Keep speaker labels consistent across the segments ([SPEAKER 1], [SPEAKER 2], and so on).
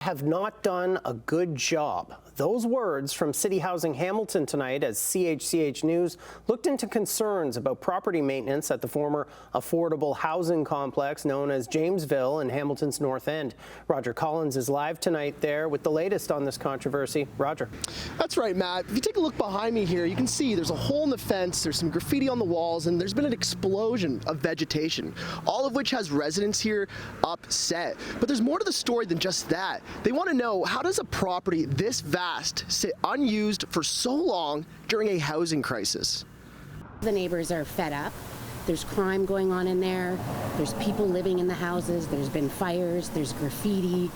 [SPEAKER 1] Have not done a good job. Those words from City Housing Hamilton tonight as CHCH News looked into concerns about property maintenance at the former affordable housing complex known as Jamesville in Hamilton's North End. Roger Collins is live tonight there with the latest on this controversy. Roger.
[SPEAKER 2] That's right, Matt. If you take a look behind me here, you can see there's a hole in the fence, there's some graffiti on the walls, and there's been an explosion of vegetation, all of which has residents here upset. But there's more to the story than just that. They want to know, how does a property this vast sit unused for so long during a housing crisis?
[SPEAKER 3] The neighbors are fed up. There's crime going on in there. There's people living in the houses. There's been fires. There's graffiti.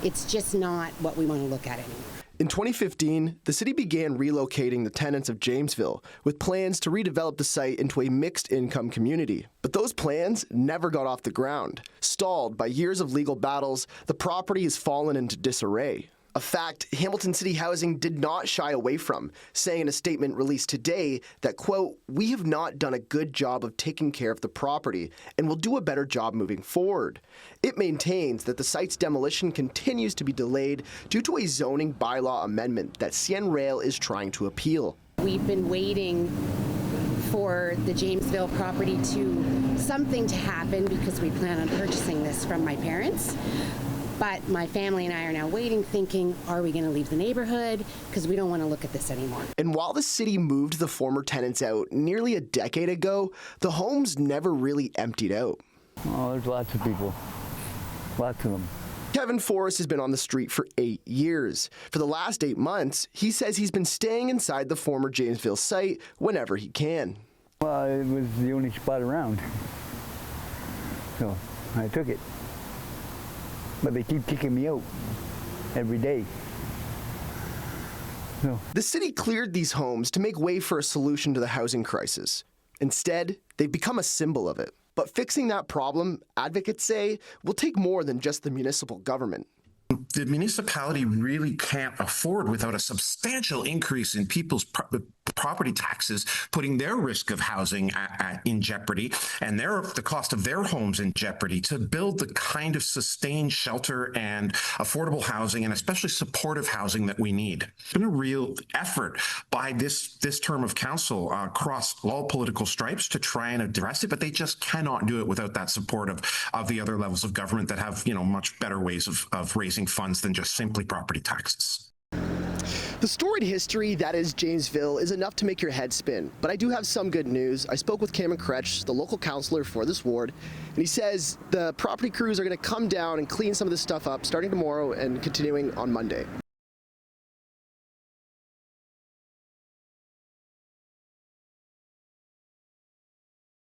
[SPEAKER 3] It's just not what we want to look at anymore.
[SPEAKER 2] In 2015, the city began relocating the tenants of Jamesville with plans to redevelop the site into a mixed-income community. But those plans never got off the ground. Stalled by years of legal battles, the property has fallen into disarray. A fact Hamilton City Housing did not shy away from, saying in a statement released today that, quote, "We have not done a good job of taking care of the property and will do a better job moving forward." It maintains that the site's demolition continues to be delayed due to a zoning bylaw amendment that CN Rail is trying to appeal.
[SPEAKER 3] We've been waiting for the Jamesville property something to happen because we plan on purchasing this from my parents. But my family and I are now waiting, thinking, are we going to leave the neighborhood? Because we don't want to look at this anymore.
[SPEAKER 2] And while the city moved the former tenants out nearly a decade ago, the homes never really emptied out.
[SPEAKER 4] Oh, there's lots of people. Lots of them.
[SPEAKER 2] Kevin Forrest has been on the street for 8 years. For the last 8 months, he says he's been staying inside the former Jamesville site whenever he can.
[SPEAKER 4] Well, it was the only spot around, so I took it. But they keep kicking me out every day. So.
[SPEAKER 2] The city cleared these homes to make way for a solution to the housing crisis. Instead, they've become a symbol of it. But fixing that problem, advocates say, will take more than just the municipal government.
[SPEAKER 5] The municipality really can't afford, without a substantial increase in people's property taxes, putting their risk of housing in jeopardy and the cost of their homes in jeopardy, to build the kind of sustained shelter and affordable housing, and especially supportive housing, that we need. It's been a real effort by this term of council across all political stripes to try and address it, but they just cannot do it without that support of the other levels of government that have, much better ways of raising funds than just simply property taxes.
[SPEAKER 2] The storied history that is Jamesville is enough to make your head spin, but I do have some good news. I spoke with Cameron Kretsch, the local councillor for this ward, and he says the property crews are going to come down and clean some of this stuff up starting tomorrow and continuing on Monday.